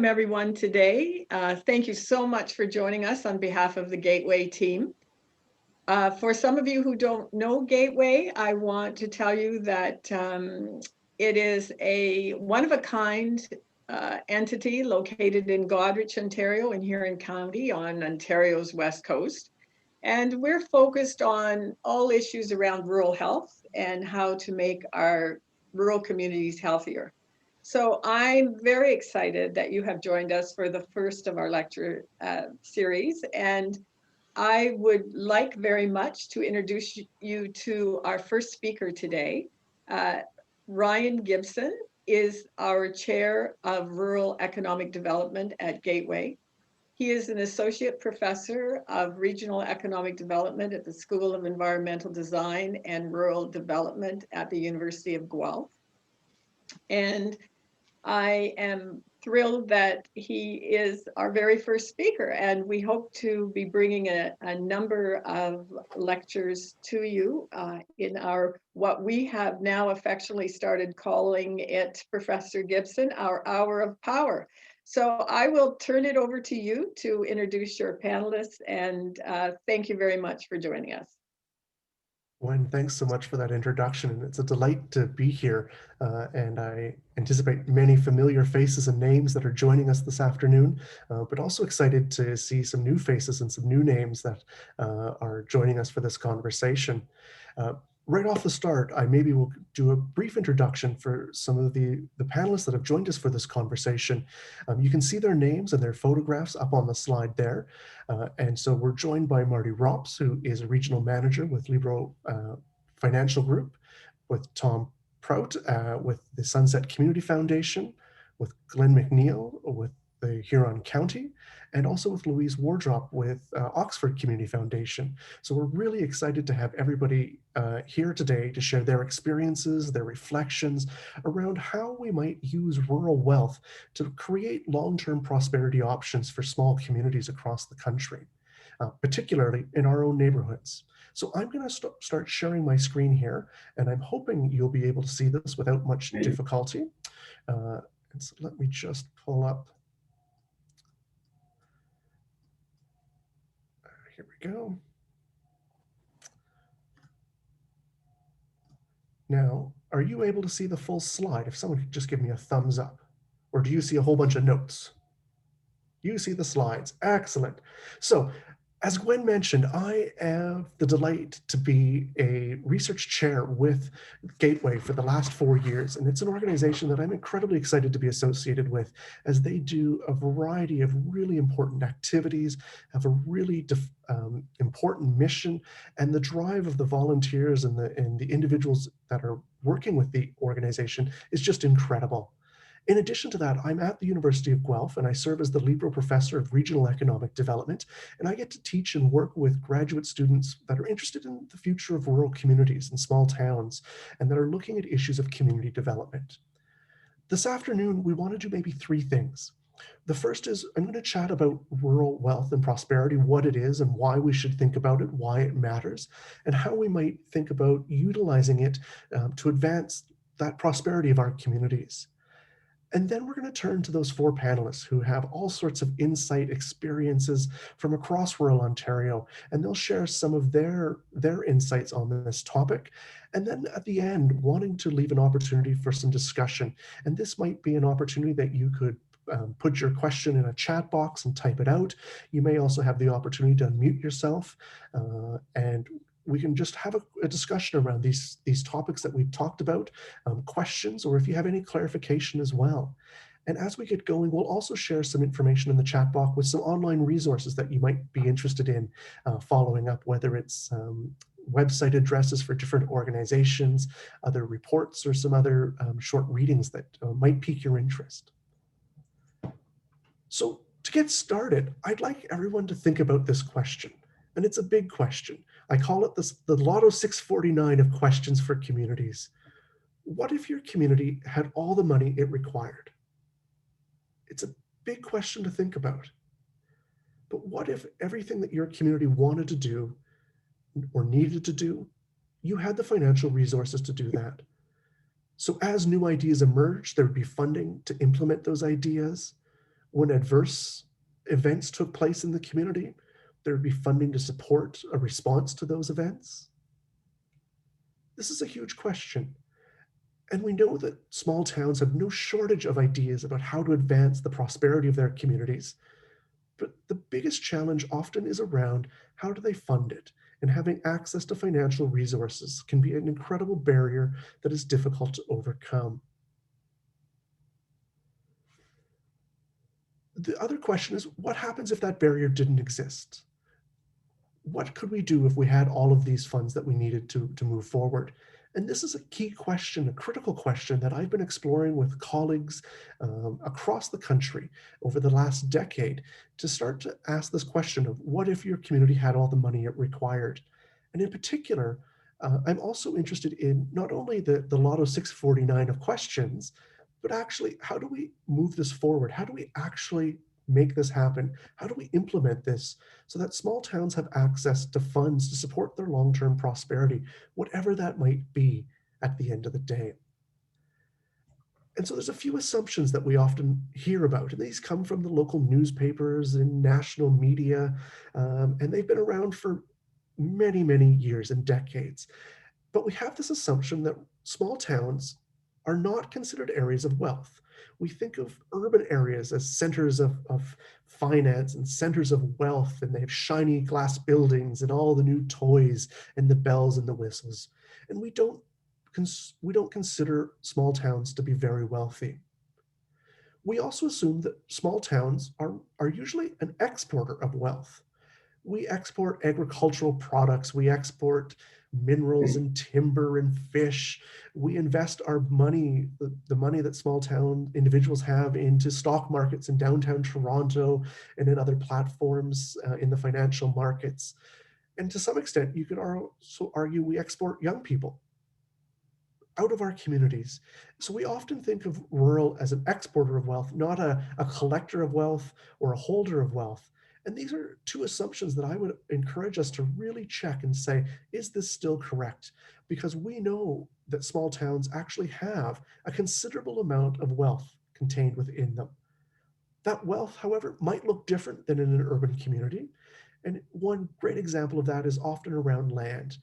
Everyone today. Thank you so much for joining us on behalf of the Gateway team. For some of you who don't know Gateway, I want to tell you that it is a one-of-a-kind entity located in Goderich, Ontario, in Huron County on Ontario's west coast. And we're focused on all issues around rural health and how to make our rural communities healthier. So I'm very excited that you have joined us for the first of our lecture series. And I would like very much to introduce you to our first speaker today. Ryan Gibson is our Chair of Rural Economic Development at Gateway. He is an associate professor of regional economic development at the School of Environmental Design and Rural Development at the University of Guelph. And I am thrilled that he is our very first speaker, and we hope to be bringing a number of lectures to you in our, what we have now affectionately started calling it, Professor Gibson, our Hour of Power. So I will turn it over to you to introduce your panelists, and thank you very much for joining us. Gwen, thanks so much for that introduction, and it's a delight to be here, and I anticipate many familiar faces and names that are joining us this afternoon, but also excited to see some new faces and some new names that are joining us for this conversation. Right off the start, I maybe will do a brief introduction for some of the panelists that have joined us for this conversation. You can see their names and their photographs up on the slide there. And so we're joined by Marty Rops, who is a regional manager with Libro Financial Group, with Tom Prout with the Sunset Community Foundation, with Glen McNeil with the Huron County, and also with Louise Wardrop with Oxford Community Foundation. So we're really excited to have everybody here today to share their experiences, their reflections around how we might use rural wealth to create long-term prosperity options for small communities across the country, particularly in our own neighborhoods. So I'm going to start sharing my screen here, and I'm hoping you'll be able to see this without much difficulty. And so let me just pull up. Here we go. Now, are you able to see the full slide? If someone could just give me a thumbs up. Or do you see a whole bunch of notes? You see the slides. Excellent. So, as Gwen mentioned, I have the delight to be a research chair with Gateway for the last 4 years, and it's an organization that I'm incredibly excited to be associated with, as they do a variety of really important activities, have a really important mission, and the drive of the volunteers and the individuals that are working with the organization is just incredible. In addition to that, I'm at the University of Guelph, and I serve as the Libro Professor of Regional Economic Development, and I get to teach and work with graduate students that are interested in the future of rural communities and small towns, and that are looking at issues of community development. This afternoon, we want to do maybe 3 things. The first is I'm going to chat about rural wealth and prosperity, what it is and why we should think about it, why it matters, and how we might think about utilizing it to advance that prosperity of our communities. And then we're going to turn to those 4 panelists who have all sorts of insight, experiences from across rural Ontario, and they'll share some of their insights on this topic. And then at the end, wanting to leave an opportunity for some discussion. And this might be an opportunity that you could put your question in a chat box and type it out. You may also have the opportunity to unmute yourself, and we can just have a discussion around these topics that we've talked about, questions, or if you have any clarification as well. And as we get going, we'll also share some information in the chat box with some online resources that you might be interested in following up, whether it's website addresses for different organizations, other reports, or some other short readings that might pique your interest. So to get started, I'd like everyone to think about this question. And it's a big question. I call it the Lotto 649 of questions for communities. What if your community had all the money it required? It's a big question to think about. But what if everything that your community wanted to do or needed to do, you had the financial resources to do that? So as new ideas emerge, there would be funding to implement those ideas. When adverse events took place in the community, there would be funding to support a response to those events. This is a huge question. And we know that small towns have no shortage of ideas about how to advance the prosperity of their communities. But the biggest challenge often is around how do they fund it? And having access to financial resources can be an incredible barrier that is difficult to overcome. The other question is, what happens if that barrier didn't exist? What could we do if we had all of these funds that we needed to move forward? And this is a key question, a critical question that I've been exploring with colleagues across the country over the last decade to start to ask this question of what if your community had all the money it required? And in particular, I'm also interested in not only the Lotto 649 of questions, but actually, how do we move this forward? How do we actually make this happen? How do we implement this so that small towns have access to funds to support their long-term prosperity, whatever that might be at the end of the day? And so there's a few assumptions that we often hear about, and these come from the local newspapers and national media, and they've been around for many, many years and decades. But we have this assumption that small towns are not considered areas of wealth. We think of urban areas as centers of finance and centers of wealth, and they have shiny glass buildings and all the new toys and the bells and the whistles. And we don't consider small towns to be very wealthy. We also assume that small towns are usually an exporter of wealth. We export agricultural products, we export minerals and timber and fish. We invest our money, the money that small town individuals have, into stock markets in downtown Toronto and in other platforms in the financial markets. And to some extent, you could also argue we export young people out of our communities. So we often think of rural as an exporter of wealth, not a collector of wealth or a holder of wealth. And these are two assumptions that I would encourage us to really check and say, is this still correct? Because we know that small towns actually have a considerable amount of wealth contained within them. That wealth, however, might look different than in an urban community. And one great example of that is often around land.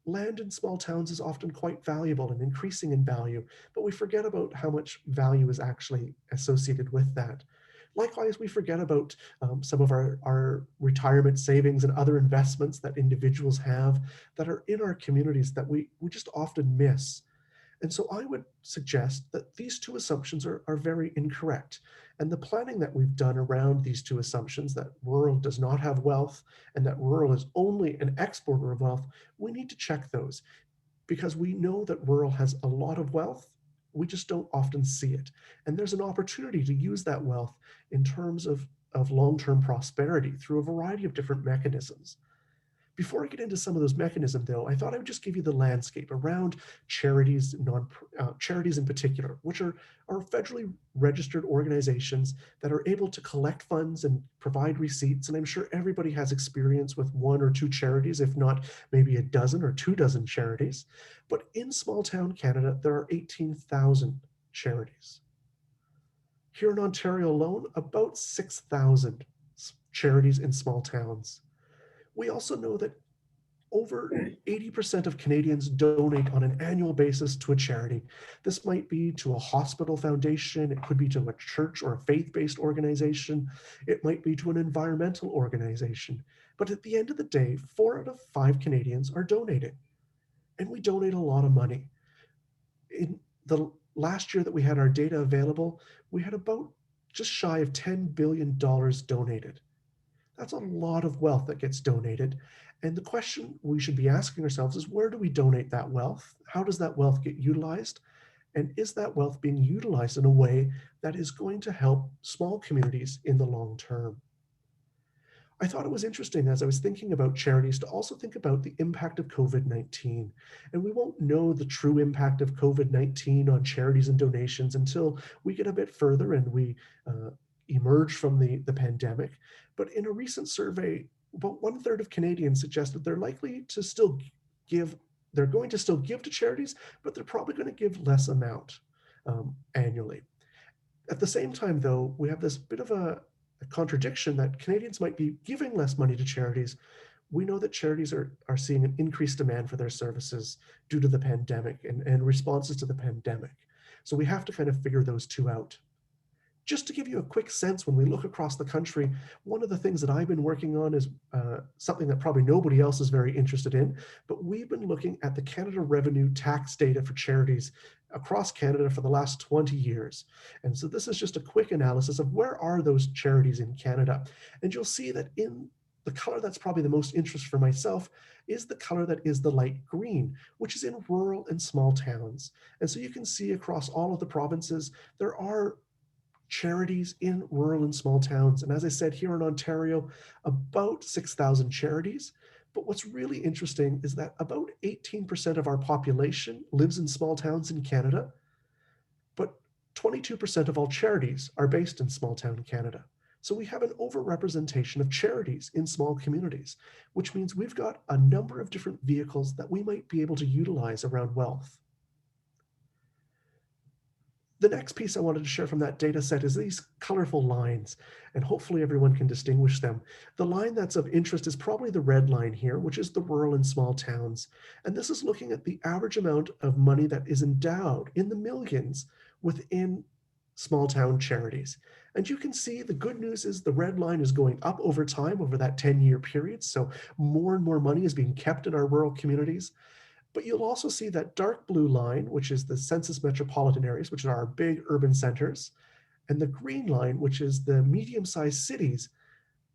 Land in small towns is often quite valuable and increasing in value, but we forget about how much value is actually associated with that. Likewise, we forget about some of our retirement savings and other investments that individuals have that are in our communities that we just often miss. And so I would suggest that these two assumptions are very incorrect. And the planning that we've done around these two assumptions, that rural does not have wealth and that rural is only an exporter of wealth, we need to check those because we know that rural has a lot of wealth. We just don't often see it. And there's an opportunity to use that wealth in terms of long-term prosperity through a variety of different mechanisms. Before I get into some of those mechanisms, though, I thought I would just give you the landscape around charities, charities in particular, which are federally registered organizations that are able to collect funds and provide receipts. And I'm sure everybody has experience with one or two charities, if not maybe a dozen or 24 charities. But in small town Canada, there are 18,000 charities. Here in Ontario alone, about 6,000 charities in small towns. We also know that over 80% of Canadians donate on an annual basis to a charity. This might be to a hospital foundation, it could be to a church or a faith-based organization, it might be to an environmental organization. But at the end of the day, 4 out of 5 Canadians are donating. And we donate a lot of money. In the last year that we had our data available, we had about just shy of $10 billion donated. That's a lot of wealth that gets donated. And the question we should be asking ourselves is, where do we donate that wealth? How does that wealth get utilized? And is that wealth being utilized in a way that is going to help small communities in the long term? I thought it was interesting as I was thinking about charities to also think about the impact of COVID-19. And we won't know the true impact of COVID-19 on charities and donations until we get a bit further and we emerge from the pandemic. But in a recent survey, about 1/3 of Canadians suggested they're likely to still give, they're going to still give to charities, but they're probably going to give less amount annually. At the same time, though, we have this bit of a contradiction that Canadians might be giving less money to charities. We know that charities are seeing an increased demand for their services due to the pandemic and responses to the pandemic. So we have to kind of figure those two out. Just to give you a quick sense, when we look across the country, one of the things that I've been working on is something that probably nobody else is very interested in, but we've been looking at the Canada revenue tax data for charities across Canada for the last 20 years. And so this is just a quick analysis of where are those charities in Canada. And you'll see that in the color that's probably the most interest for myself is the color that is the light green, which is in rural and small towns. And so you can see across all of the provinces, there are charities in rural and small towns. And as I said, here in Ontario, about 6,000 charities. But what's really interesting is that about 18% of our population lives in small towns in Canada, but 22% of all charities are based in small town Canada. So we have an overrepresentation of charities in small communities, which means we've got a number of different vehicles that we might be able to utilize around wealth. The next piece I wanted to share from that data set is these colorful lines, and hopefully everyone can distinguish them. The line that's of interest is probably the red line here, which is the rural and small towns. And this is looking at the average amount of money that is endowed in the millions within small town charities. And you can see the good news is the red line is going up over time, over that 10-year period. So more and more money is being kept in our rural communities. But you'll also see that dark blue line, which is the census metropolitan areas, which are our big urban centers, and the green line, which is the medium-sized cities,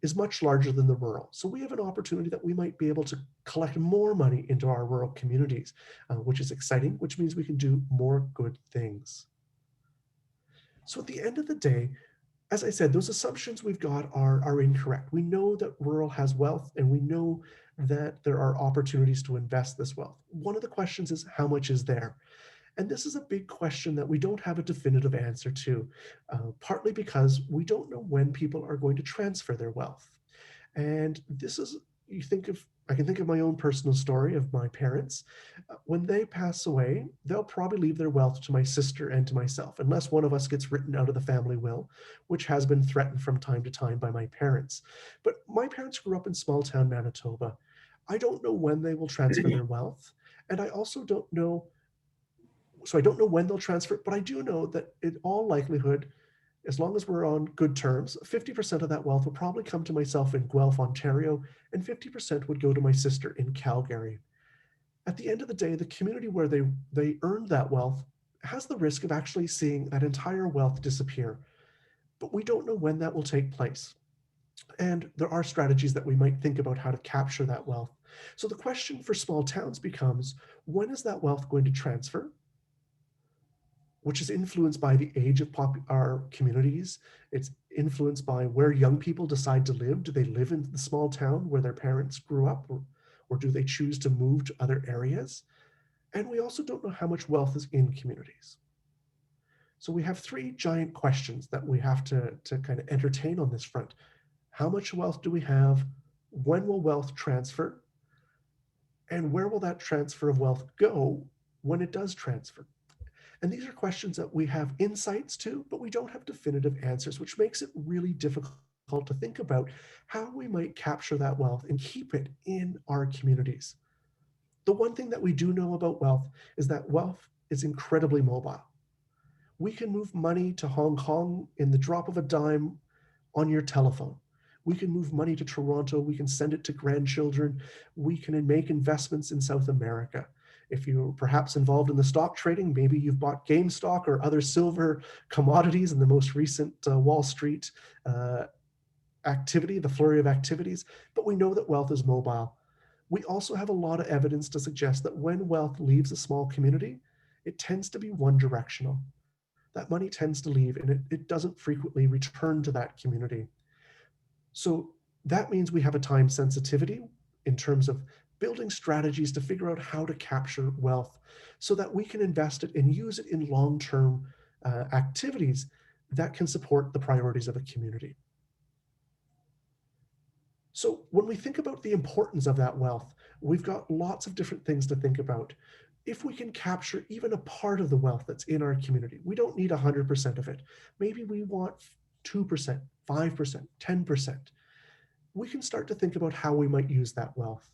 is much larger than the rural. So we have an opportunity that we might be able to collect more money into our rural communities, which is exciting, which means we can do more good things. So at the end of the day, as I said, those assumptions we've got are incorrect. We know that rural has wealth, and we know that there are opportunities to invest this wealth. One of the questions is how much is there? And this is a big question that we don't have a definitive answer to, partly because we don't know when people are going to transfer their wealth. And this is, I can think of my own personal story of my parents. When they pass away, they'll probably leave their wealth to my sister and to myself, unless one of us gets written out of the family will, which has been threatened from time to time by my parents. But my parents grew up in small town Manitoba. I don't know when they will transfer their wealth. And I also don't know, so I don't know when they'll transfer it, but I do know that in all likelihood, as long as we're on good terms, 50% of that wealth will probably come to myself in Guelph, Ontario, and 50% would go to my sister in Calgary. At the end of the day, the community where they earned that wealth has the risk of actually seeing that entire wealth disappear. But we don't know when that will take place. And there are strategies that we might think about how to capture that wealth. So the question for small towns becomes, when is that wealth going to transfer? Which is influenced by the age of our communities. It's influenced by where young people decide to live. Do they live in the small town where their parents grew up, or do they choose to move to other areas? And we also don't know how much wealth is in communities. So we have three giant questions that we have to kind of entertain on this front. How much wealth do we have? When will wealth transfer? And where will that transfer of wealth go when it does transfer? And these are questions that we have insights to, but we don't have definitive answers, which makes it really difficult to think about how we might capture that wealth and keep it in our communities. The one thing that we do know about wealth is that wealth is incredibly mobile. We can move money to Hong Kong in the drop of a dime on your telephone. We can move money to Toronto. We can send it to grandchildren. We can make investments in South America. If you're perhaps involved in the stock trading, maybe you've bought GameStop or other silver commodities in the most recent Wall Street activity, the flurry of activities, but we know that wealth is mobile. We also have a lot of evidence to suggest that when wealth leaves a small community, it tends to be one directional. That money tends to leave and it doesn't frequently return to that community. So that means we have a time sensitivity in terms of building strategies to figure out how to capture wealth so that we can invest it and use it in long-term activities that can support the priorities of a community. So when we think about the importance of that wealth, we've got lots of different things to think about. If we can capture even a part of the wealth that's in our community, we don't need 100% of it. Maybe we want 2%, 5%, 10%. We can start to think about how we might use that wealth.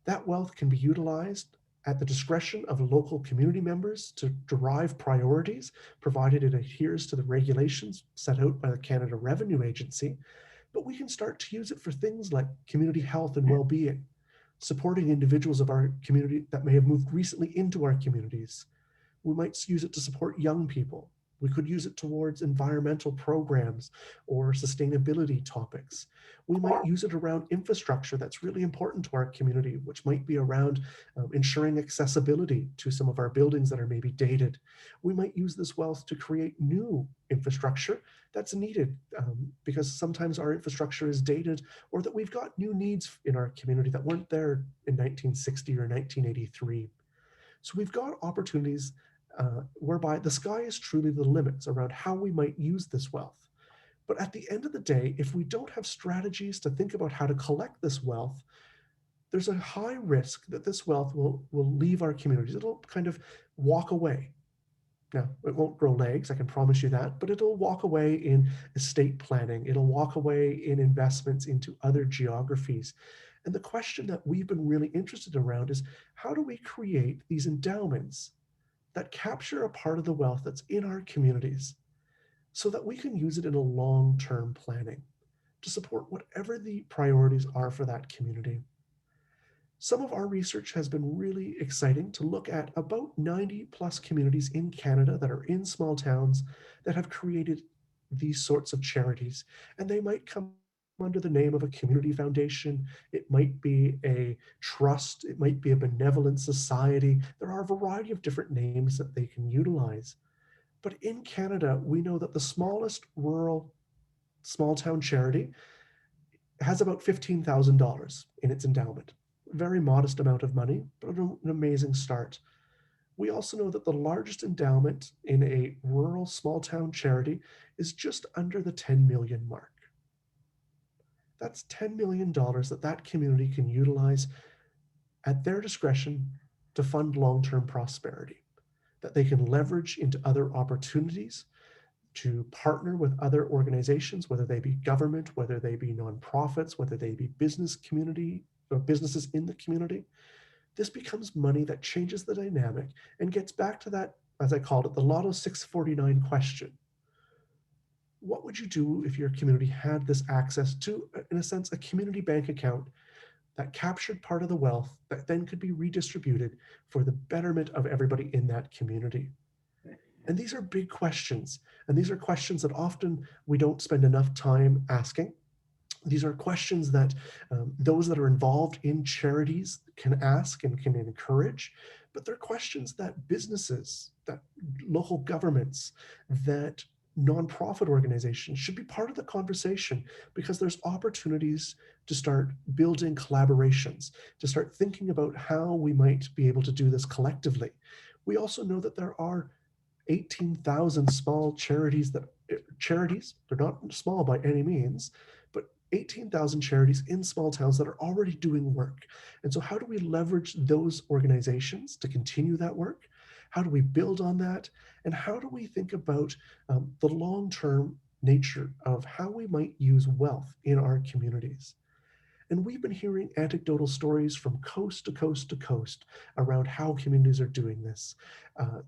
That wealth can be utilized at the discretion of local community members to derive priorities, provided it adheres to the regulations set out by the Canada Revenue Agency. But we can start to use it for things like community health and well-being, supporting individuals of our community that may have moved recently into our communities. We might use it to support young people. We could use it towards environmental programs or sustainability topics. We might use it around infrastructure that's really important to our community, which might be around ensuring accessibility to some of our buildings that are maybe dated. We might use this wealth to create new infrastructure that's needed because sometimes our infrastructure is dated, or that we've got new needs in our community that weren't there in 1960 or 1983. So we've got opportunities whereby the sky is truly the limits around how we might use this wealth. But at the end of the day, if we don't have strategies to think about how to collect this wealth, there's a high risk that this wealth will leave our communities. It'll kind of walk away. Now, it won't grow legs, I can promise you that, but it'll walk away in estate planning. It'll walk away in investments into other geographies. And the question that we've been really interested around is, how do we create these endowments that capture a part of the wealth that's in our communities so that we can use it in a long-term planning to support whatever the priorities are for that community? Some of our research has been really exciting to look at about 90 plus communities in Canada that are in small towns that have created these sorts of charities. And they might come under the name of a community foundation. It might be a trust. It might be a benevolent society. There are a variety of different names that they can utilize. But in Canada, we know that the smallest rural small town charity has about $15,000 in its endowment. Very modest amount of money, but an amazing start. We also know that the largest endowment in a rural small town charity is just under the 10 million mark. That's $10 million that community can utilize at their discretion to fund long-term prosperity, that they can leverage into other opportunities to partner with other organizations, whether they be government, whether they be nonprofits, whether they be business community or businesses in the community. This becomes money that changes the dynamic and gets back to that, as I called it, the Lotto 649 question. What would you do if your community had this access to, in a sense, a community bank account that captured part of the wealth that then could be redistributed for the betterment of everybody in that community? And these are big questions. And these are questions that often we don't spend enough time asking. These are questions that those that are involved in charities can ask and can encourage, but they're questions that businesses, that local governments, that nonprofit organizations should be part of the conversation, because there's opportunities to start building collaborations, to start thinking about how we might be able to do this collectively. We also know that there are 18,000 small charities, they're not small by any means, but 18,000 charities in small towns that are already doing work. And so how do we leverage those organizations to continue that work? How do we build on that? And how do we think about the long-term nature of how we might use wealth in our communities? And we've been hearing anecdotal stories from coast to coast to coast around how communities are doing this,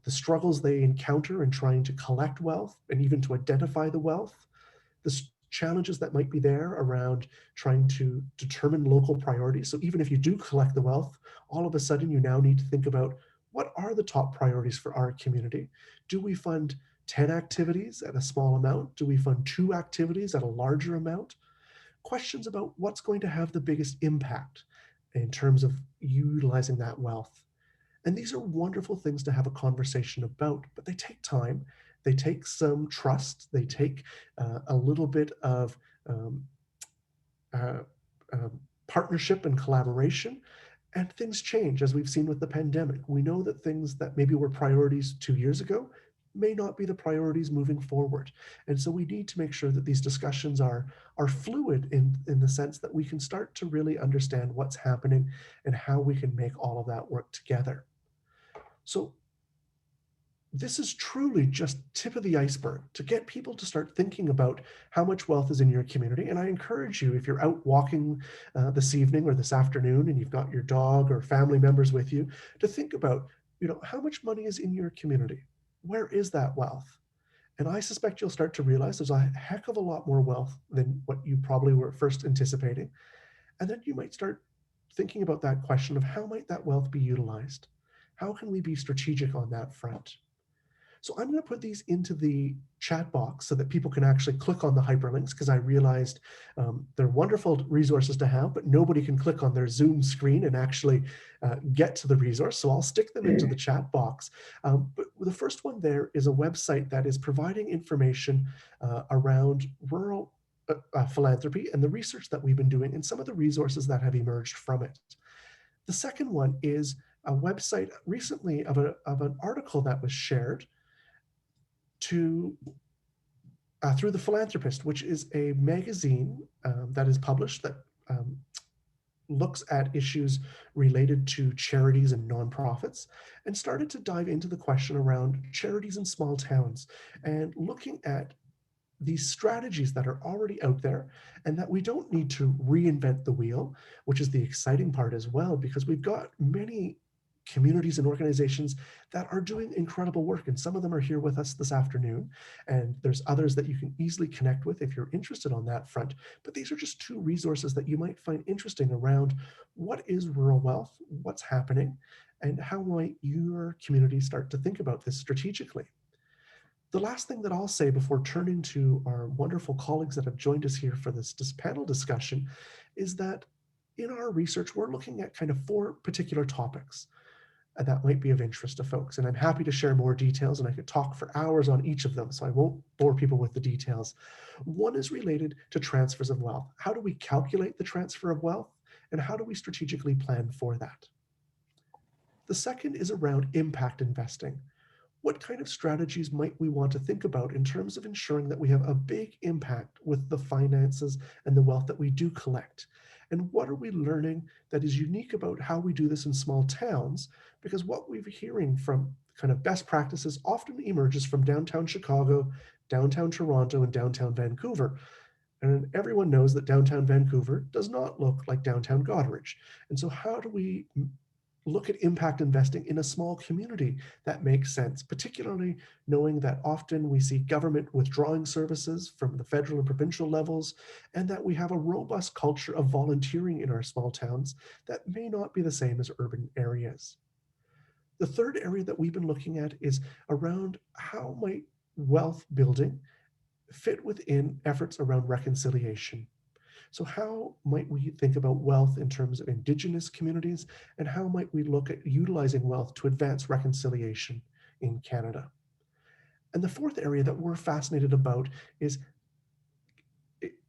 the struggles they encounter in trying to collect wealth and even to identify the wealth, the challenges that might be there around trying to determine local priorities. So even if you do collect the wealth, all of a sudden you now need to think about, what are the top priorities for our community? Do we fund 10 activities at a small amount? Do we fund 2 activities at a larger amount? Questions about what's going to have the biggest impact in terms of utilizing that wealth. And these are wonderful things to have a conversation about, but they take time. They take some trust. They take a little bit of partnership and collaboration. And things change, as we've seen with the pandemic. We know that things that maybe were priorities 2 years ago may not be the priorities moving forward. And so we need to make sure that these discussions are fluid in the sense that we can start to really understand what's happening and how we can make all of that work together. So this is truly just tip of the iceberg to get people to start thinking about how much wealth is in your community. And I encourage you, if you're out walking this evening or this afternoon and you've got your dog or family members with you, to think about, how much money is in your community? Where is that wealth? And I suspect you'll start to realize there's a heck of a lot more wealth than what you probably were first anticipating. And then you might start thinking about that question of how might that wealth be utilized? How can we be strategic on that front? So I'm going to put these into the chat box so that people can actually click on the hyperlinks, because I realized they're wonderful resources to have, but nobody can click on their Zoom screen and actually get to the resource. So I'll stick them into the chat box. But the first one there is a website that is providing information around rural philanthropy and the research that we've been doing and some of the resources that have emerged from it. The second one is a website recently of an article that was shared through The Philanthropist, which is a magazine that is published that looks at issues related to charities and nonprofits, and started to dive into the question around charities in small towns and looking at these strategies that are already out there and that we don't need to reinvent the wheel, which is the exciting part as well, because we've got many communities and organizations that are doing incredible work. And some of them are here with us this afternoon. And there's others that you can easily connect with if you're interested on that front. But these are just two resources that you might find interesting around what is rural wealth, what's happening, and how might your community start to think about this strategically. The last thing that I'll say before turning to our wonderful colleagues that have joined us here for this panel discussion is that in our research, we're looking at kind of 4 particular topics that might be of interest to folks. And I'm happy to share more details, and I could talk for hours on each of them, so I won't bore people with the details. One is related to transfers of wealth. How do we calculate the transfer of wealth, and how do we strategically plan for that? The second is around impact investing. What kind of strategies might we want to think about in terms of ensuring that we have a big impact with the finances and the wealth that we do collect? And what are we learning that is unique about how we do this in small towns? Because what we're hearing from kind of best practices often emerges from downtown Chicago, downtown Toronto, and downtown Vancouver. And everyone knows that downtown Vancouver does not look like downtown Goderich. And so how do we look at impact investing in a small community that makes sense, particularly knowing that often we see government withdrawing services from the federal and provincial levels, and that we have a robust culture of volunteering in our small towns that may not be the same as urban areas. The third area that we've been looking at is around how might wealth building fit within efforts around reconciliation. So how might we think about wealth in terms of Indigenous communities, and how might we look at utilizing wealth to advance reconciliation in Canada? And the fourth area that we're fascinated about is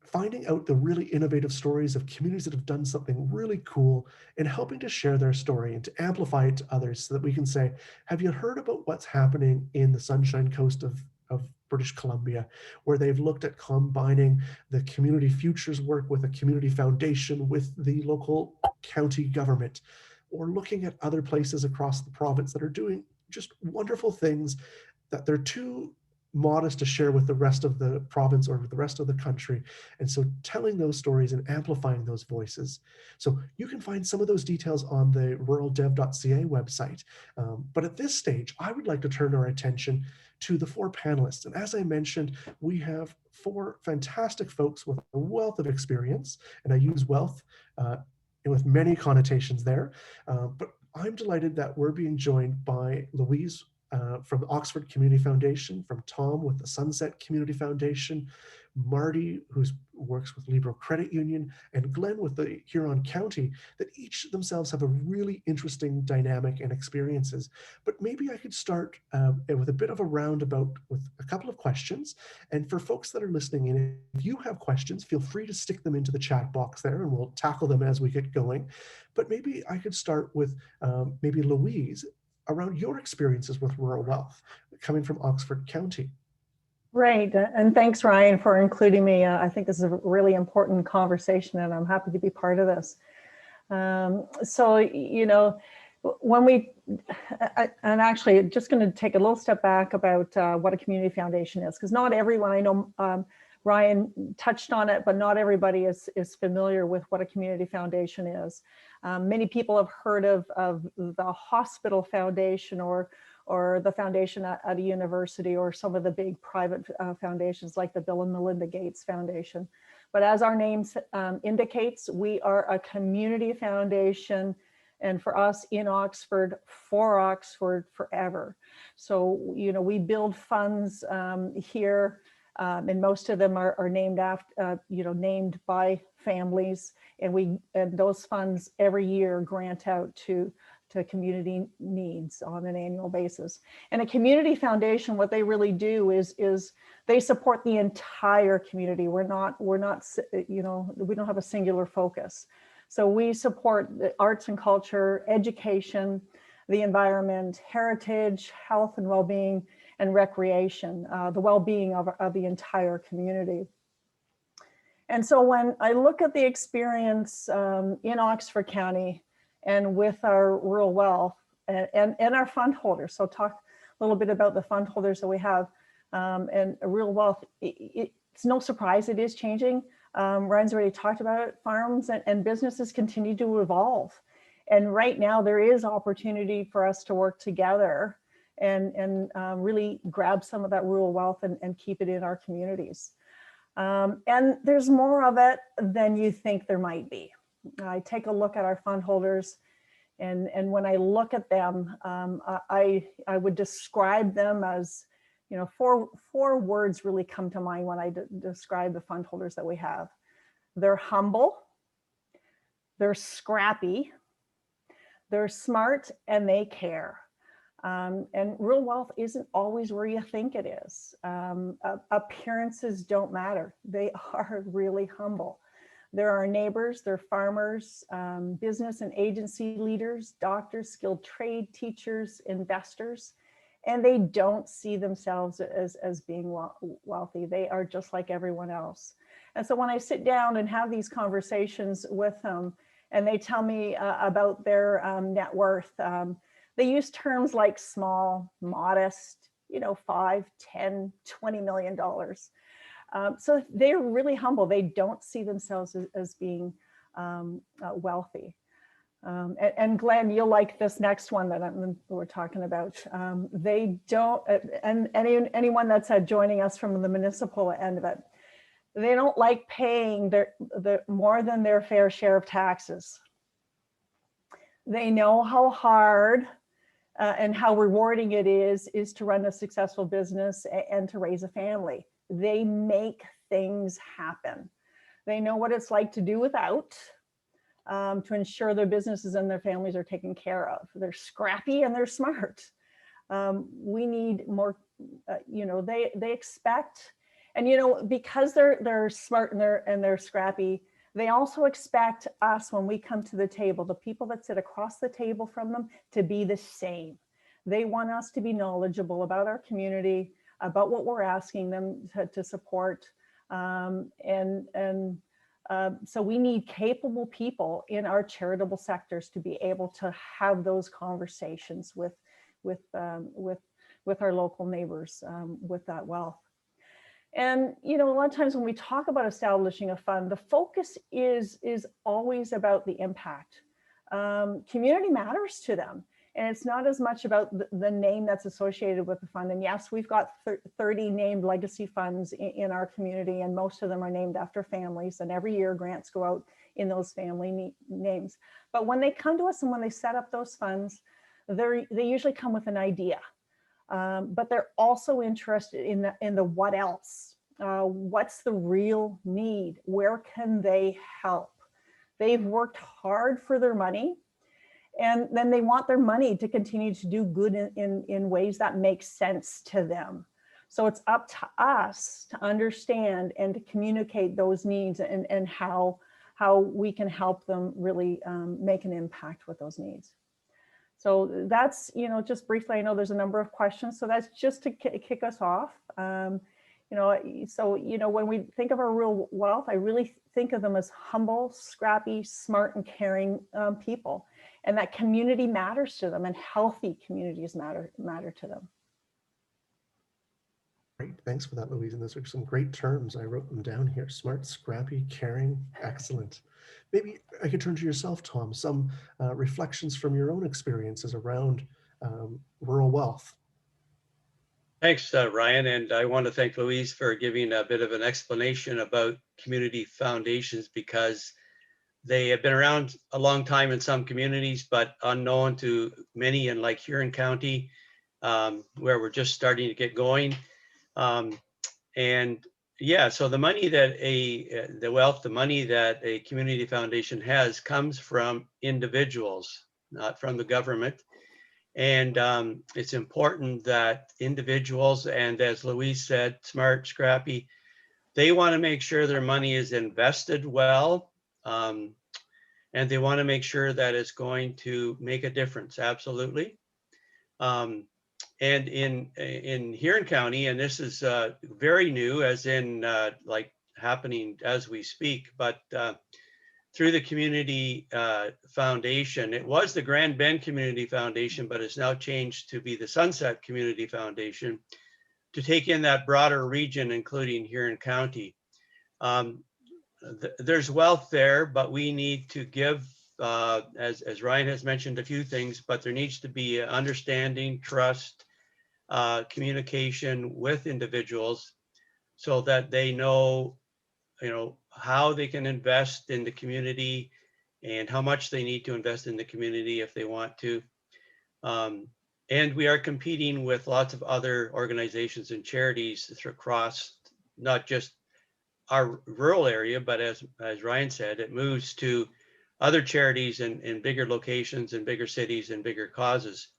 finding out the really innovative stories of communities that have done something really cool and helping to share their story and to amplify it to others so that we can say, have you heard about what's happening in the Sunshine Coast of British Columbia, where they've looked at combining the community futures work with a community foundation with the local county government, or looking at other places across the province that are doing just wonderful things that they're too modest to share with the rest of the province or the rest of the country. And so telling those stories and amplifying those voices. So you can find some of those details on the ruraldev.ca website. But at this stage, I would like to turn our attention to the 4 panelists. And as I mentioned, we have 4 fantastic folks with a wealth of experience, and I use wealth with many connotations there. But I'm delighted that we're being joined by Louise from the Oxford Community Foundation, from Tom with the Sunset Community Foundation, Marty, who works with Libro Credit Union, and Glen with the Huron County, that each themselves have a really interesting dynamic and experiences. But maybe I could start with a bit of a roundabout with a couple of questions. And for folks that are listening in, if you have questions, feel free to stick them into the chat box there and we'll tackle them as we get going. But maybe I could start with maybe Louise, around your experiences with rural wealth coming from Oxford County. Right, and thanks Ryan for including me. I think this is a really important conversation and I'm happy to be part of this. So, when we, and actually just going to take a little step back about what a community foundation is, because not everyone, I know Ryan touched on it, but not everybody is familiar with what a community foundation is. Many people have heard of the hospital foundation or the foundation at a university, or some of the big private foundations like the Bill and Melinda Gates Foundation. But as our name indicates, we are a community foundation, and for us in Oxford, for Oxford, forever. So, you know, we build funds here, and most of them are named after, you know, named by families, and those funds every year grant out to community needs on an annual basis. And a community foundation, what they really do is they support the entire community. We're not, you know, we don't have a singular focus. So we support the arts and culture, education, the environment, heritage, health and well-being, and recreation, the well-being of the entire community. And so when I look at the experience in Oxford County and with our rural wealth and our fund holders, so talk a little bit about the fund holders that we have, and rural wealth, it's no surprise it is changing. Ryan's already talked about it. Farms and businesses continue to evolve. And right now there is opportunity for us to work together and really grab some of that rural wealth and keep it in our communities. And there's more of it than you think there might be. I take a look at our fund holders, and when I look at them, I would describe them as, you know, four words really come to mind when I describe the fund holders that we have. They're humble, they're scrappy, they're smart, and they care. And rural wealth isn't always where you think it is. Appearances don't matter. They are really humble. They're our neighbors, they're farmers, business and agency leaders, doctors, skilled trade, teachers, investors, and they don't see themselves as being wealthy. They are just like everyone else. And so when I sit down and have these conversations with them, and they tell me about their net worth, they use terms like small, modest, you know, $5, $10, $20 million. So they're really humble. They don't see themselves as being wealthy. And Glen, you'll like this next one that we're talking about. They don't, and anyone that's joining us from the municipal end of it, they don't like paying the more than their fair share of taxes. They know how hard and how rewarding it is to run a successful business and to raise a family. They make things happen. They know what it's like to do without, to ensure their businesses and their families are taken care of. They're scrappy and they're smart. We need more, you know, they expect, and you know, because they're smart and they're scrappy, they also expect us, when we come to the table, the people that sit across the table from them, to be the same. They want us to be knowledgeable about our community, about what we're asking them to support. So we need capable people in our charitable sectors to be able to have those conversations with our local neighbors with that wealth. And, you know, a lot of times when we talk about establishing a fund, the focus is always about the impact. Community matters to them. And it's not as much about the name that's associated with the fund. And yes, we've got 30 named legacy funds in our community, and most of them are named after families. And every year grants go out in those family names. But when they come to us and when they set up those funds, they usually come with an idea. But they're also interested in the what else. What's the real need? Where can they help? They've worked hard for their money, and then they want their money to continue to do good in ways that make sense to them. So it's up to us to understand and to communicate those needs and how we can help them really make an impact with those needs. So that's, you know, just briefly, I know there's a number of questions, so that's just to kick us off. So, when we think of our rural wealth, I really think of them as humble, scrappy, smart, and caring people, and that community matters to them, and healthy communities matter to them. Great, thanks for that, Louise. And those are some great terms. I wrote them down here. Smart, scrappy, caring, excellent. Maybe I could turn to yourself, Tom, some reflections from your own experiences around rural wealth. Thanks, Ryan. And I want to thank Louise for giving a bit of an explanation about community foundations, because they have been around a long time in some communities, but unknown to many in like Huron County, where we're just starting to get going. And yeah, so the money that the money that a community foundation has comes from individuals, not from the government. And it's important that individuals, and as Louise said, smart, scrappy, they want to make sure their money is invested well. And they want to make sure that it's going to make a difference, absolutely. And in Huron County, and this is very new, as in like happening as we speak, but through the community foundation, it was the Grand Bend Community Foundation, but it's now changed to be the Sunset Community Foundation, to take in that broader region, including Huron County. There's wealth there, but we need to give, as Ryan has mentioned a few things, but there needs to be understanding, trust, communication with individuals, so that they know, how they can invest in the community and how much they need to invest in the community if they want to. And we are competing with lots of other organizations and charities across not just our rural area, but as Ryan said, it moves to other charities in bigger locations and bigger cities and bigger causes.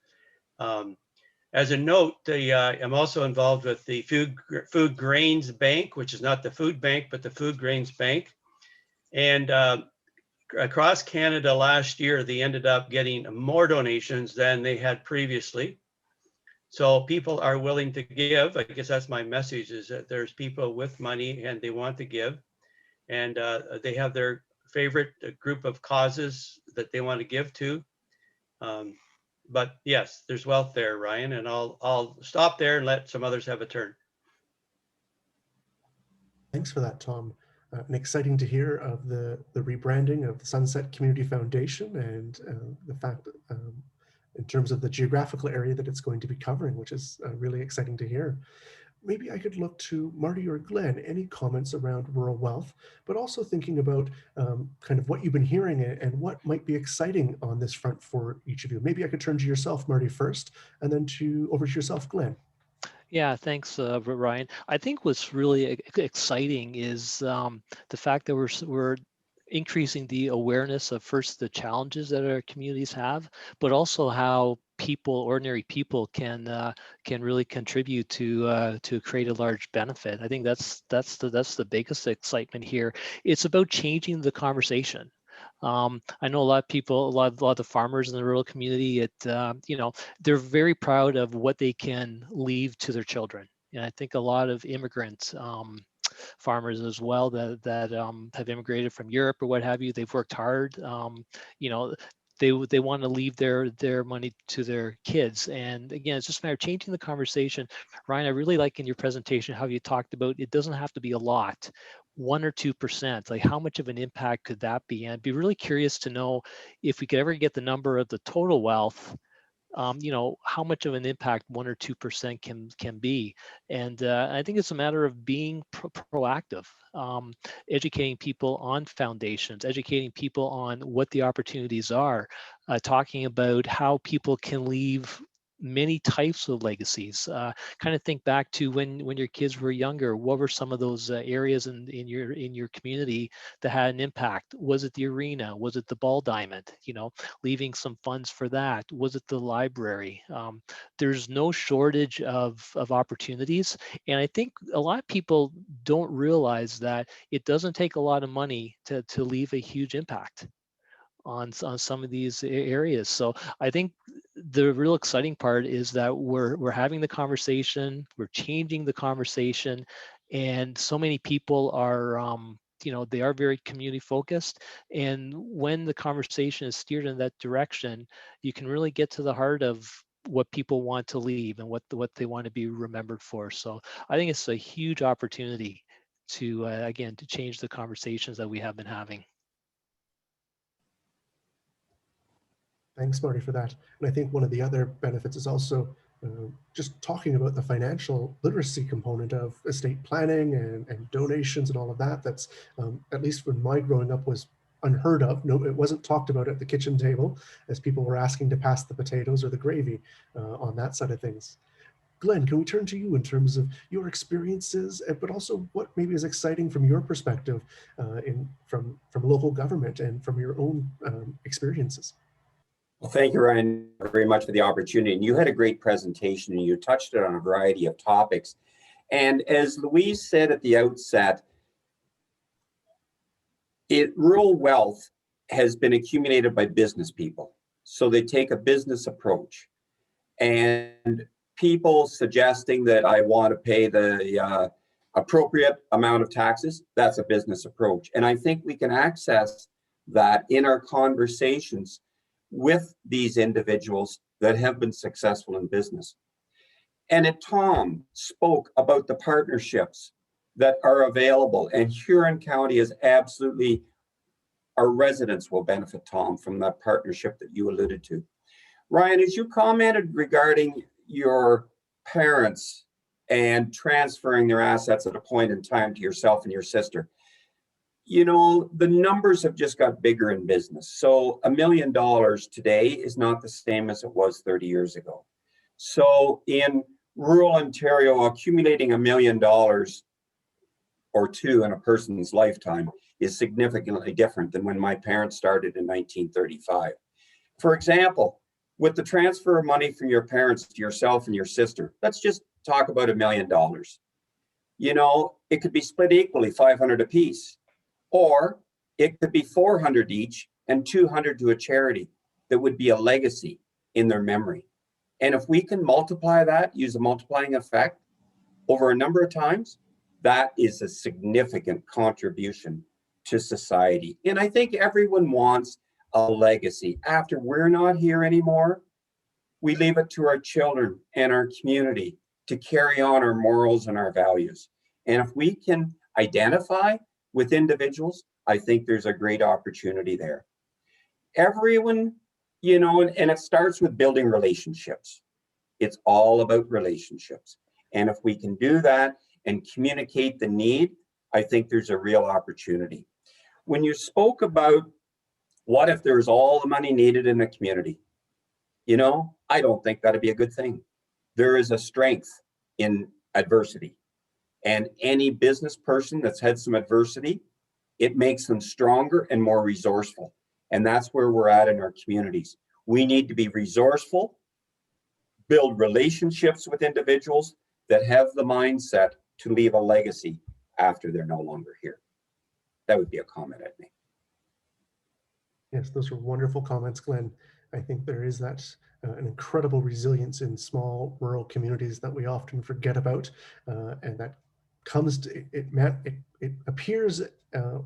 As a note, I'm also involved with the Food Grains Bank, which is not the food bank, but the Food Grains Bank. And across Canada last year, they ended up getting more donations than they had previously. So people are willing to give. I guess that's my message, is that there's people with money and they want to give. And they have their favorite group of causes that they want to give to. But yes, there's wealth there, Ryan, and I'll stop there and let some others have a turn. Thanks for that, Tom. And exciting to hear of the rebranding of the Sunset Community Foundation, and the fact that, in terms of the geographical area that it's going to be covering, which is really exciting to hear. Maybe I could look to Marty or Glen, any comments around rural wealth, but also thinking about kind of what you've been hearing and what might be exciting on this front for each of you. Maybe I could turn to yourself, Marty, first, and then over to yourself, Glen. Yeah, thanks, Ryan. I think what's really exciting is the fact that we're increasing the awareness of, first, the challenges that our communities have, but also how ordinary people can really contribute to create a large benefit. I think that's the biggest excitement here. It's about changing the conversation. I know a lot of people, a lot of the farmers in the rural community, they're very proud of what they can leave to their children. And I think a lot of immigrants, farmers as well, that have immigrated from Europe or what have you, they've worked hard. They want to leave their money to their kids. And again, it's just a matter of changing the conversation. Ryan, I really like in your presentation how you talked about it doesn't have to be a lot, 1 or 2%. Like, how much of an impact could that be? And I'd be really curious to know if we could ever get the number of the total wealth, how much of an impact 1 or 2% can be. And I think it's a matter of being proactive, educating people on foundations, educating people on what the opportunities are, talking about how people can leave many types of legacies. Kind of think back to when your kids were younger. What were some of those areas in your community that had an impact? Was it the arena? Was it the ball diamond? Leaving some funds for that. Was it the library? There's no shortage of opportunities, and I think a lot of people don't realize that it doesn't take a lot of money to leave a huge impact on some of these areas. So I think the real exciting part is that we're having the conversation, we're changing the conversation, And so many people are, they are very community focused. And when the conversation is steered in that direction, you can really get to the heart of what people want to leave and what they want to be remembered for. So I think it's a huge opportunity to, again, to change the conversations that we have been having. Thanks, Marty, for that. And I think one of the other benefits is also just talking about the financial literacy component of estate planning and donations and all of that. That's, at least when my growing up, was unheard of. No, it wasn't talked about at the kitchen table as people were asking to pass the potatoes or the gravy on that side of things. Glen, can we turn to you in terms of your experiences, but also what maybe is exciting from your perspective from local government and from your own experiences? Well, thank you, Ryan, very much for the opportunity. And you had a great presentation and you touched on a variety of topics. And as Louise said at the outset, rural wealth has been accumulated by business people. So they take a business approach. And people suggesting that I want to pay the appropriate amount of taxes, that's a business approach. And I think we can access that in our conversations with these individuals that have been successful in business. And Tom spoke about the partnerships that are available, and Huron County is absolutely, our residents will benefit, Tom, from that partnership that you alluded to. Ryan, as you commented regarding your parents and transferring their assets at a point in time to yourself and your sister, the numbers have just got bigger in business. So $1 million today is not the same as it was 30 years ago. So in rural Ontario, accumulating $1 million or two in a person's lifetime is significantly different than when my parents started in 1935. For example, with the transfer of money from your parents to yourself and your sister, let's just talk about $1 million. It could be split equally, 500 apiece. Or it could be 400 each and 200 to a charity that would be a legacy in their memory. And if we can multiply that, use a multiplying effect over a number of times, that is a significant contribution to society. And I think everyone wants a legacy. After we're not here anymore, we leave it to our children and our community to carry on our morals and our values. And if we can identify with individuals, I think there's a great opportunity there. Everyone, and it starts with building relationships. It's all about relationships. And if we can do that and communicate the need, I think there's a real opportunity. When you spoke about what if there's all the money needed in a community, I don't think that'd be a good thing. There is a strength in adversity. And any business person that's had some adversity, it makes them stronger and more resourceful. And that's where we're at in our communities. We need to be resourceful, build relationships with individuals that have the mindset to leave a legacy after they're no longer here. That would be a comment I'd make. Yes, those are wonderful comments, Glen. I think there is that an incredible resilience in small rural communities that we often forget about, and that comes to it appears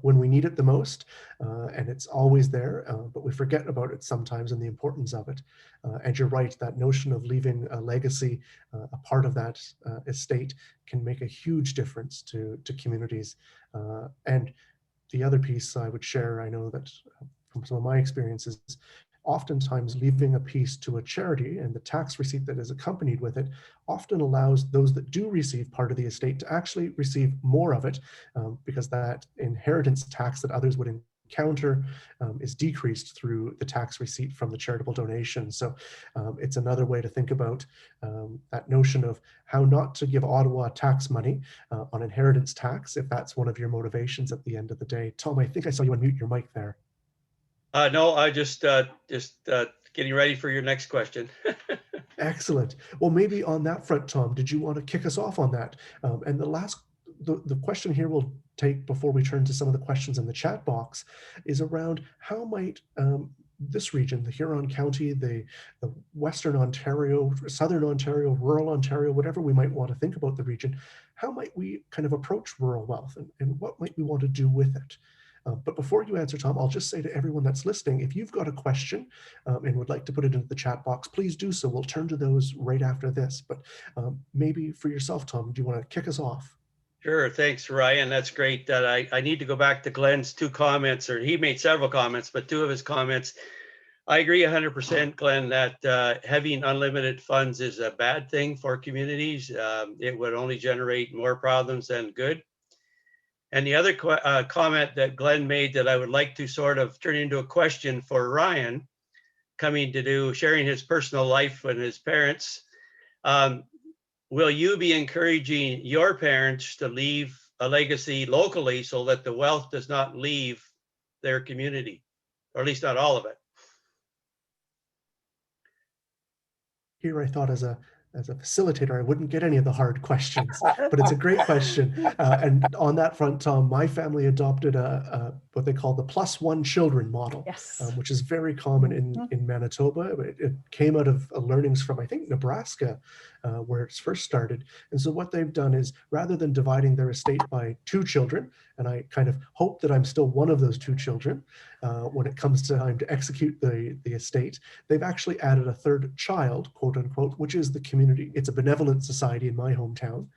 when we need it the most, and it's always there, but we forget about it sometimes and the importance of it. And you're right, that notion of leaving a legacy, a part of that estate, can make a huge difference to communities. And the other piece I would share, I know that from some of my experiences, oftentimes leaving a piece to a charity and the tax receipt that is accompanied with it often allows those that do receive part of the estate to actually receive more of it, because that inheritance tax that others would encounter is decreased through the tax receipt from the charitable donation. So it's another way to think about that notion of how not to give Ottawa tax money on inheritance tax, if that's one of your motivations at the end of the day. Tom, I think I saw you unmute your mic there. No, I just getting ready for your next question. Excellent. Well, maybe on that front, Tom, did you want to kick us off on that? And the question here we'll take before we turn to some of the questions in the chat box is around how might this region, the Huron County, the Western Ontario, Southern Ontario, rural Ontario, whatever we might want to think about the region, how might we kind of approach rural wealth, and what might we want to do with it? But before you answer, Tom, I'll just say to everyone that's listening, if you've got a question and would like to put it into the chat box, please do so. We'll turn to those right after this. But maybe for yourself, Tom, do you want to kick us off? Sure, thanks, Ryan. That's great. That I need to go back to Glen's two comments, or he made several comments, but two of his comments. I agree 100%, Glen, that having unlimited funds is a bad thing for communities. It would only generate more problems than good. And the other comment that Glen made that I would like to sort of turn into a question for Ryan, sharing his personal life with his parents. Will you be encouraging your parents to leave a legacy locally so that the wealth does not leave their community, or at least not all of it? Here I thought as a facilitator, I wouldn't get any of the hard questions, but it's a great question. And on that front, Tom, my family adopted what they call the +1 children model, Yes. Which is very common in Manitoba. It came out of learnings from, I think, Nebraska, where it's first started. And so what they've done is, rather than dividing their estate by 2 children, and I kind of hope that I'm still one of those 2 children when it comes time to execute the estate, they've actually added a 3rd child, quote unquote, which is the community. It's a benevolent society in my hometown,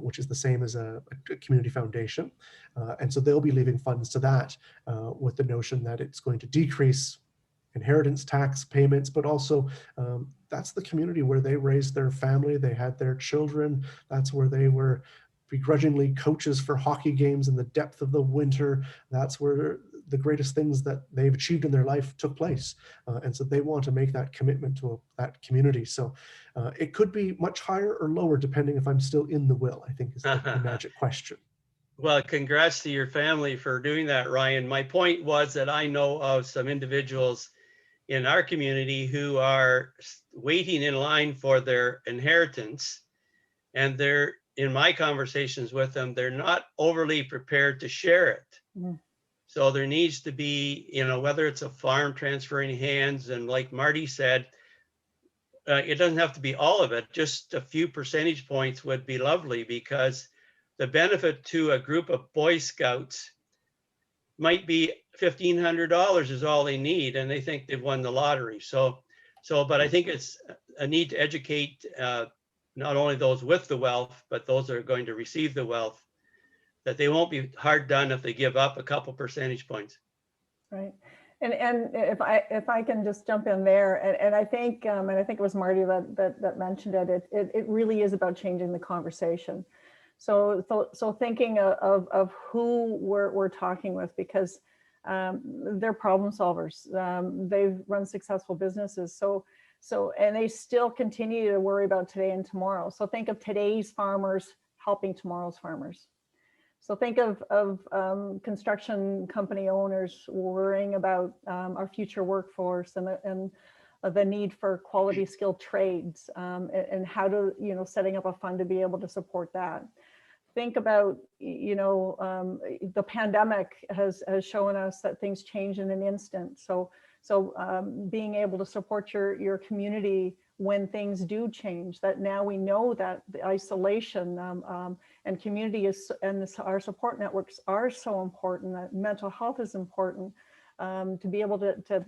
which is the same as a community foundation. And so they'll be leaving funds to that with the notion that it's going to decrease inheritance tax payments, but also that's the community where they raised their family, they had their children, that's where they were begrudgingly coaches for hockey games in the depth of the winter. That's where the greatest things that they've achieved in their life took place. And so they want to make that commitment to that community. So it could be much higher or lower depending if I'm still in the will, I think is the magic question. Well, congrats to your family for doing that, Ryan. My point was that I know of some individuals in our community who are waiting in line for their inheritance, and they're, in my conversations with them, they're not overly prepared to share it. Mm. So there needs to be, whether it's a farm transferring hands, and like Marty said, it doesn't have to be all of it, just a few percentage points would be lovely, because the benefit to a group of Boy Scouts might be $1,500 is all they need, and they think they've won the lottery. But I think it's a need to educate not only those with the wealth, but those that are going to receive the wealth, that they won't be hard done if they give up a couple percentage points. Right. And if I can just jump in there, and I think it was Marty that mentioned it, it really is about changing the conversation. So thinking of who we're talking with, because they're problem solvers. They've run successful businesses. And they still continue to worry about today and tomorrow. So think of today's farmers helping tomorrow's farmers. So think of construction company owners worrying about our future workforce and the need for quality skilled trades, and how to, setting up a fund to be able to support that. Think about, the pandemic has shown us that things change in an instant. So being able to support your community when things do change, that now we know that the isolation and community our support networks are so important, that mental health is important, to be able to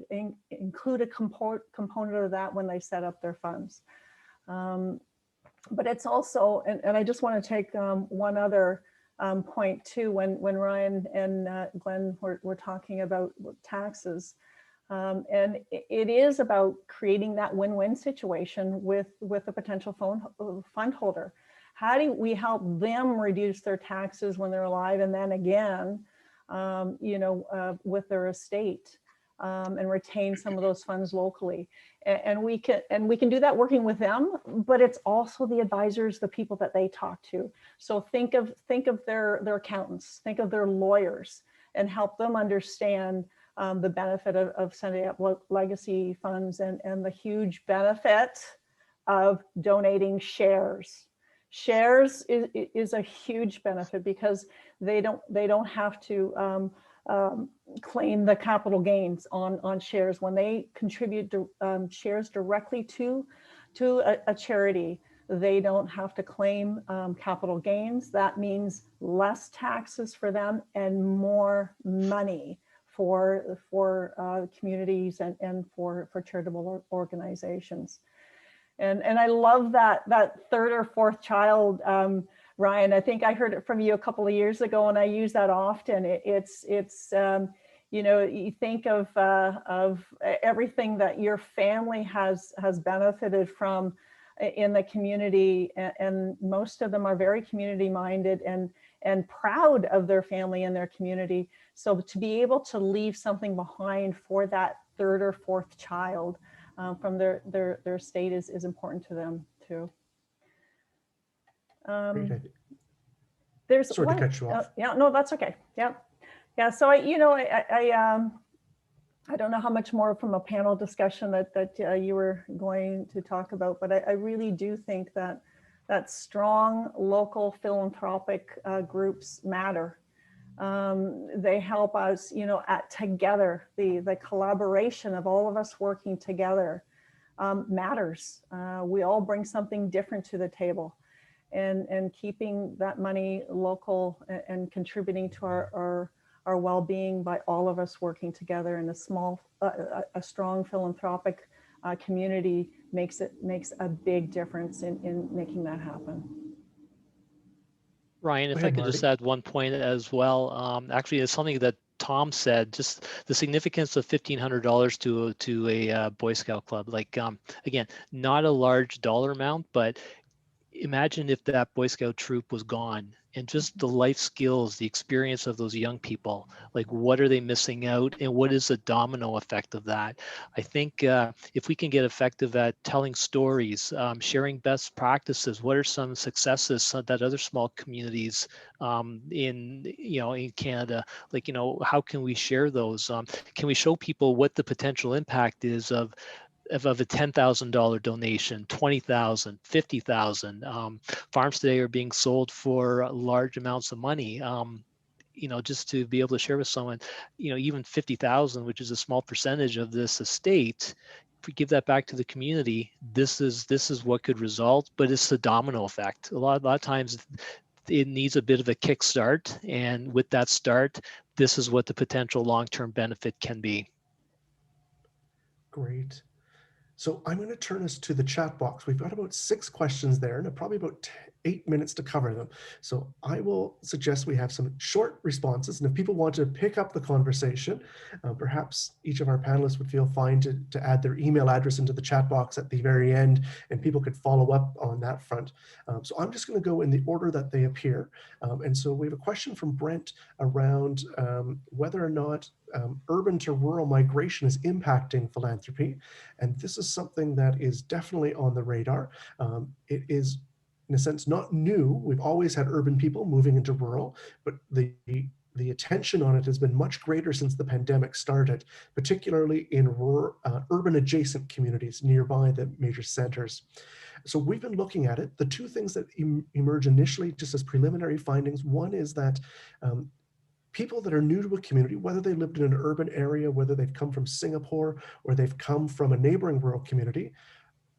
include a component of that when they set up their funds. But it's also, and I just want to take one other point too, when Ryan and Glen were talking about taxes, and it is about creating that win-win situation with a potential fund holder. How do we help them reduce their taxes when they're alive, and then again, with their estate, and retain some of those funds locally? And we can do that working with them, but it's also the advisors, the people that they talk to. So think of their accountants, think of their lawyers, and help them understand the benefit of setting up legacy funds, and the huge benefit of donating shares. Shares is a huge benefit, because they don't have to claim the capital gains on shares. When they contribute shares directly to a charity, they don't have to claim capital gains. That means less taxes for them and more money for communities and for charitable organizations. And I love that third or fourth child, Ryan. I think I heard it from you a couple of years ago, and I use that often. It's you know, you think of everything that your family has benefited from in the community, and most of them are very community minded and proud of their family and their community. So to be able to leave something behind for that third or fourth child from their estate is important to them too. There's Sorry to cut you off. Yeah, no, that's okay. Yeah. So I don't know how much more from a panel discussion that you were going to talk about, but I really do think that strong local philanthropic groups matter. They help us, you know, together. The collaboration of all of us working together matters. We all bring something different to the table, and keeping that money local and contributing to our well-being by all of us working together in a strong philanthropic community makes a big difference in making that happen. Ryan, if I could just add one point as well. Actually, it's something that Tom said, just the significance of $1,500 to a Boy Scout club. Like, again, not a large dollar amount, but imagine if that Boy Scout troop was gone, and just the life skills, the experience of those young people, like what are they missing out, and what is the domino effect of that? I think if we can get effective at telling stories, sharing best practices, what are some successes that other small communities in Canada, like, how can we share those? Can we show people what the potential impact is of a $10,000 donation, 20,000, 50,000. Farms today are being sold for large amounts of money. Just to be able to share with someone, even 50,000, which is a small percentage of this estate, if we give that back to the community, this is what could result, but it's the domino effect. A lot of times it needs a bit of a kickstart, and with that start, this is what the potential long-term benefit can be. Great. So I'm going to turn us to the chat box. We've got about 6 questions there and probably about 8 minutes to cover them. So I will suggest we have some short responses. And if people want to pick up the conversation, perhaps each of our panelists would feel fine to add their email address into the chat box at the very end, and people could follow up on that front. So I'm just going to go in the order that they appear. And so we have a question from Brent around whether or not urban to rural migration is impacting philanthropy. And this is something that is definitely on the radar. It is, in a sense, not new. We've always had urban people moving into rural, but the attention on it has been much greater since the pandemic started, particularly in urban adjacent communities nearby the major centers. So we've been looking at it. The 2 things that emerge initially just as preliminary findings, one is that people that are new to a community, whether they lived in an urban area, whether they've come from Singapore or they've come from a neighboring rural community,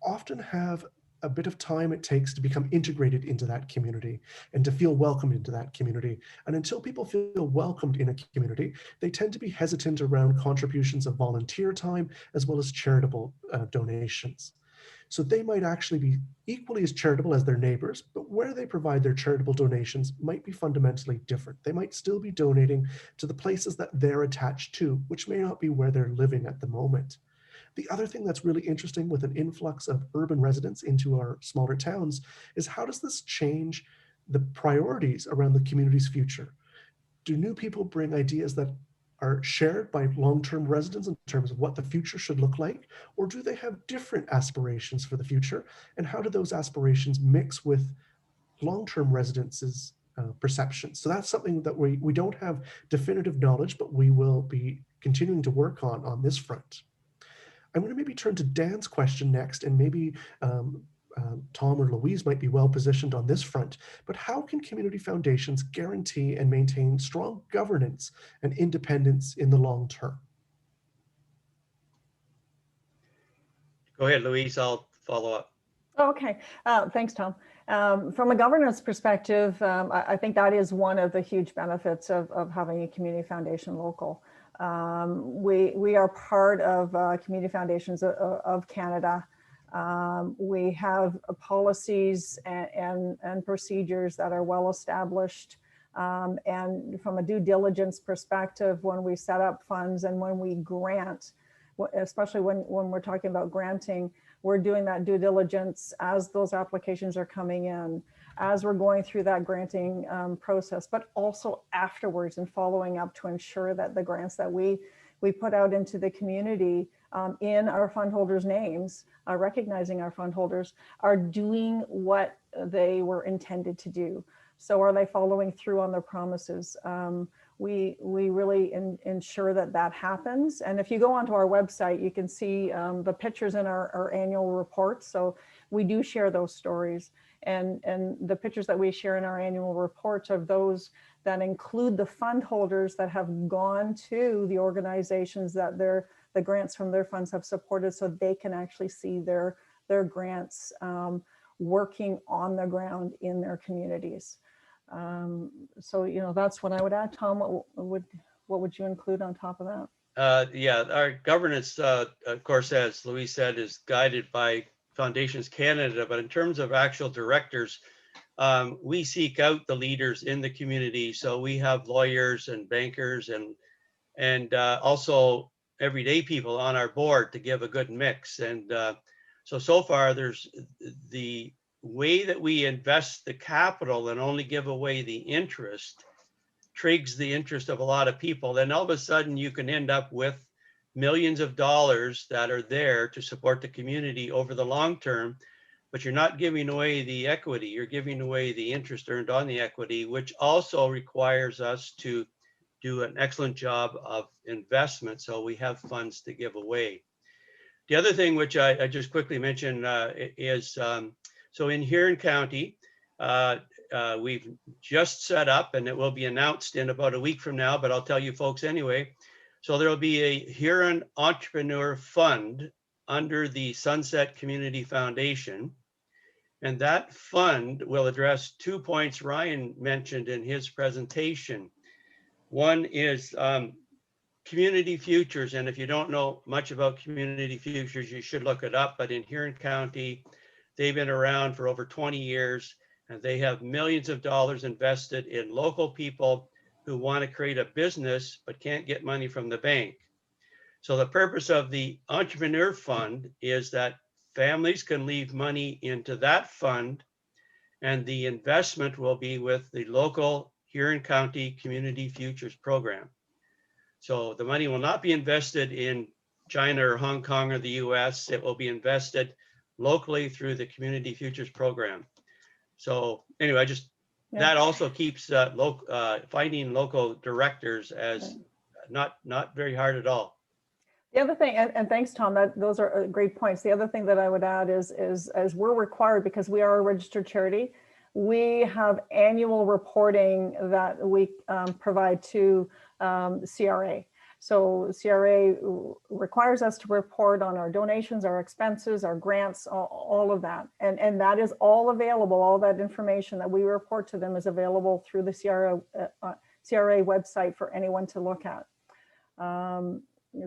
often have a bit of time it takes to become integrated into that community and to feel welcomed into that community. And until people feel welcomed in a community, they tend to be hesitant around contributions of volunteer time as well as charitable donations. So they might actually be equally as charitable as their neighbors, but where they provide their charitable donations might be fundamentally different. They might still be donating to the places that they're attached to, which may not be where they're living at the moment. The other thing that's really interesting with an influx of urban residents into our smaller towns is, how does this change the priorities around the community's future? Do new people bring ideas that are shared by long-term residents in terms of what the future should look like? Or do they have different aspirations for the future? And how do those aspirations mix with long-term residents' perceptions? So that's something that we don't have definitive knowledge, but we will be continuing to work on this front. I'm going to maybe turn to Dan's question next, and maybe Tom or Louise might be well positioned on this front, but how can community foundations guarantee and maintain strong governance and independence in the long term? Go ahead, Louise, I'll follow up. Okay, thanks, Tom. From a governance perspective, I think that is one of the huge benefits of having a community foundation local. We are part of Community Foundations of Canada. We have policies and procedures that are well established. And from a due diligence perspective, when we set up funds and when we grant, especially when we're talking about granting, we're doing that due diligence as those applications are coming in, as we're going through that granting process, but also afterwards and following up to ensure that the grants that we put out into the community in our fund holders' names, recognizing our fund holders, are doing what they were intended to do. So are they following through on their promises? We really ensure that that happens. And if you go onto our website, you can see the pictures in our annual report. So we do share those stories. And the pictures that we share in our annual reports are those that include the fund holders that have gone to the organizations that the grants from their funds have supported, so they can actually see their grants working on the ground in their communities. So, you know, that's what I would add. Tom, what would you include on top of that? Yeah, our governance, of course, as Louise said, is guided by Foundations Canada, but in terms of actual directors, we seek out the leaders in the community. So we have lawyers and bankers and also everyday people on our board to give a good mix. And so far there's the way that we invest the capital and only give away the interest trigs the interest of a lot of people. Then all of a sudden you can end up with millions of dollars that are there to support the community over the long term, but you're not giving away the equity, you're giving away the interest earned on the equity, which also requires us to do an excellent job of investment so we have funds to give away. The other thing which I just quickly mentioned is, so in Huron County, we've just set up, and it will be announced in about a week from now, but I'll tell you folks anyway. So there will be a Huron Entrepreneur Fund under the Sunset Community Foundation. And that fund will address 2 points Ryan mentioned in his presentation. One is community futures. And if you don't know much about community futures, you should look it up. But in Huron County, they've been around for over 20 years, and they have millions of dollars invested in local people who want to create a business but can't get money from the bank. So the purpose of the Entrepreneur Fund is that families can leave money into that fund, and the investment will be with the local Huron County Community Futures Program. So the money will not be invested in China or Hong Kong or the US. It will be invested locally through the Community Futures Program. So anyway, that also keeps finding local directors as not very hard at all. The other thing, and thanks, Tom, those are great points. The other thing that I would add is as we're required, because we are a registered charity, we have annual reporting that we provide to CRA. So CRA requires us to report on our donations, our expenses, our grants, all of that. And that is all available. All that information that we report to them is available through the CRA website for anyone to look at.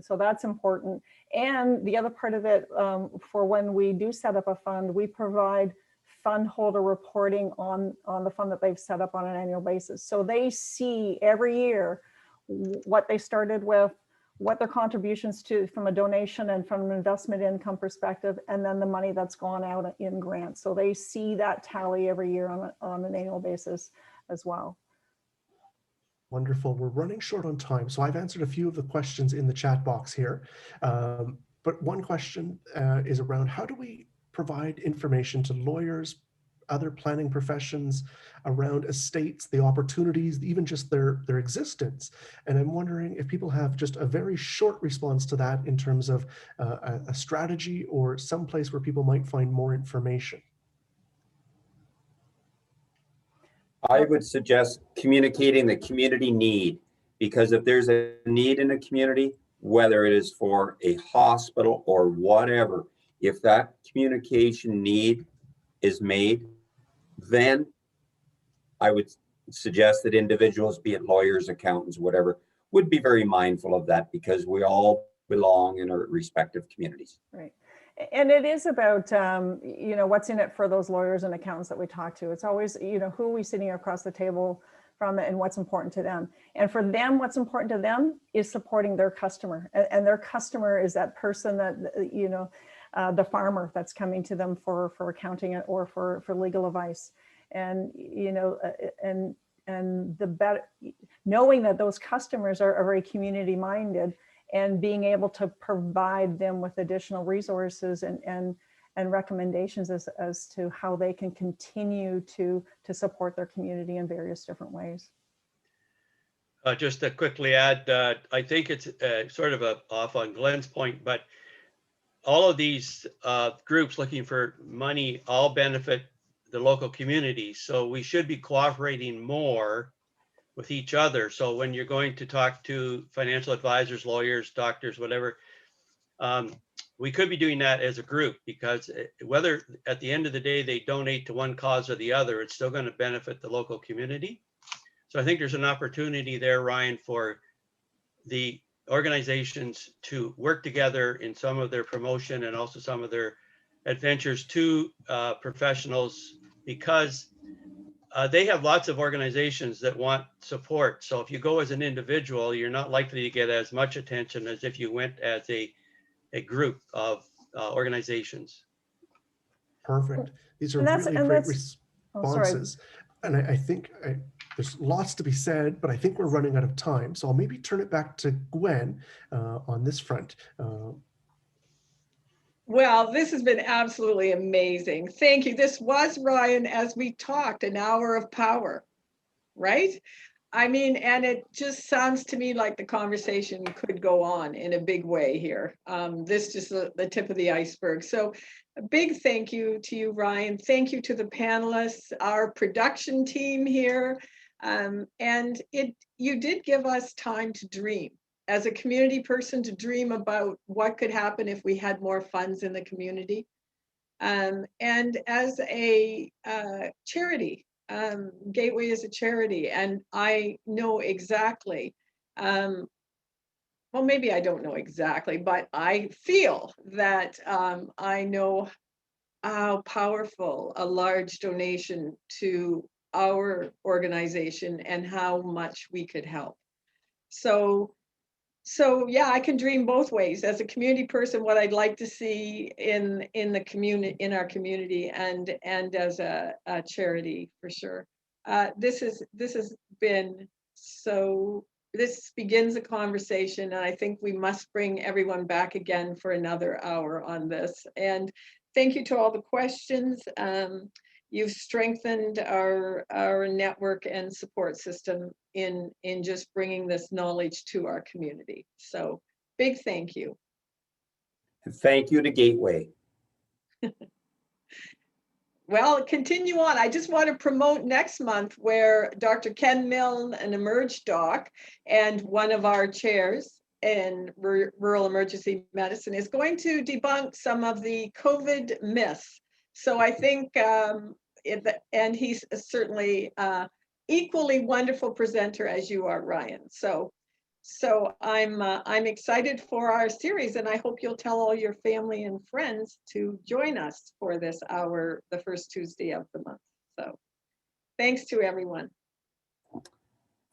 So that's important. And the other part of it, for when we do set up a fund, we provide fund holder reporting on the fund that they've set up on an annual basis. So they see every year what they started with, what their contributions to from a donation and from an investment income perspective, and then the money that's gone out in grants. So they see that tally every year on an annual basis as well. Wonderful. We're running short on time, so I've answered a few of the questions in the chat box here. But one question is around how do we provide information to lawyers, other planning professions around estates, the opportunities, even just their existence. And I'm wondering if people have just a very short response to that in terms of a strategy or some place where people might find more information. I would suggest communicating the community need, because if there's a need in a community, whether it is for a hospital or whatever, if that communication need is made, then I would suggest that individuals, be it lawyers, accountants, whatever, would be very mindful of that, because we all belong in our respective communities. Right. And it is about, you know, what's in it for those lawyers and accountants that we talk to. It's always, you know, who are we sitting across the table from and what's important to them. And for them, what's important to them is supporting their customer. And their customer is that person that, you know, the farmer that's coming to them for accounting or for legal advice. And, you know, and the better, knowing that those customers are very community minded, and being able to provide them with additional resources and recommendations as to how they can continue to support their community in various different ways. Just to quickly add, I think it's sort of off on Glen's point, but all of these groups looking for money all benefit the local community. So we should be cooperating more with each other. So when you're going to talk to financial advisors, lawyers, doctors, whatever, we could be doing that as a group, because whether at the end of the day they donate to one cause or the other, it's still going to benefit the local community. So I think there's an opportunity there, Ryan, for the organizations to work together in some of their promotion and also some of their adventures to professionals, because they have lots of organizations that want support. So if you go as an individual, you're not likely to get as much attention as if you went as a group of organizations. Perfect. These are And that's- really and great that's- oh, sorry. responses. And I think there's lots to be said, but I think we're running out of time. So I'll maybe turn it back to Gwen on this front. Well, this has been absolutely amazing. Thank you. This was, Ryan, as we talked, an hour of power, right? I mean, and it just sounds to me like the conversation could go on in a big way here. This is the tip of the iceberg. So a big thank you to you, Ryan. Thank you to the panelists, our production team here. And you did give us time to dream. As a community person, to dream about what could happen if we had more funds in the community. And as a charity, Gateway is a charity, and I know exactly, well, maybe I don't know exactly, but I feel that I know how powerful a large donation to our organization and how much we could help. So yeah, I can dream both ways. As a community person, what I'd like to see in the community, in our community, and as a charity for sure. This has been so. This begins a conversation, and I think we must bring everyone back again for another hour on this. And thank you to all the questions. You've strengthened our network and support system in just bringing this knowledge to our community. So big thank you. And thank you to Gateway. Well, continue on. I just want to promote next month where Dr. Ken Milne, an Emerge doc, and one of our chairs in rural emergency medicine is going to debunk some of the COVID myths. So I think, and he's certainly equally wonderful presenter as you are, Ryan. So I'm excited for our series, and I hope you'll tell all your family and friends to join us for this hour, the first Tuesday of the month. So thanks to everyone.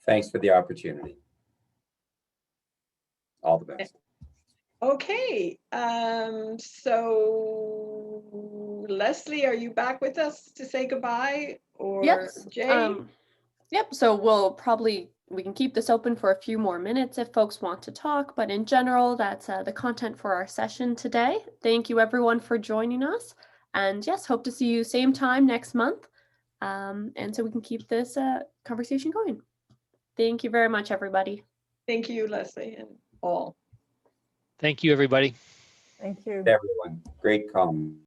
Thanks for the opportunity. All the best. Okay, so Leslie, are you back with us to say goodbye, or Yes. Jay? Yep, so we can keep this open for a few more minutes if folks want to talk, but in general, that's the content for our session today. Thank you everyone for joining us, and yes, hope to see you same time next month, and so we can keep this conversation going. Thank you very much, everybody. Thank you, Leslie, and all. Thank you, everybody. Thank you. Everyone, great comment.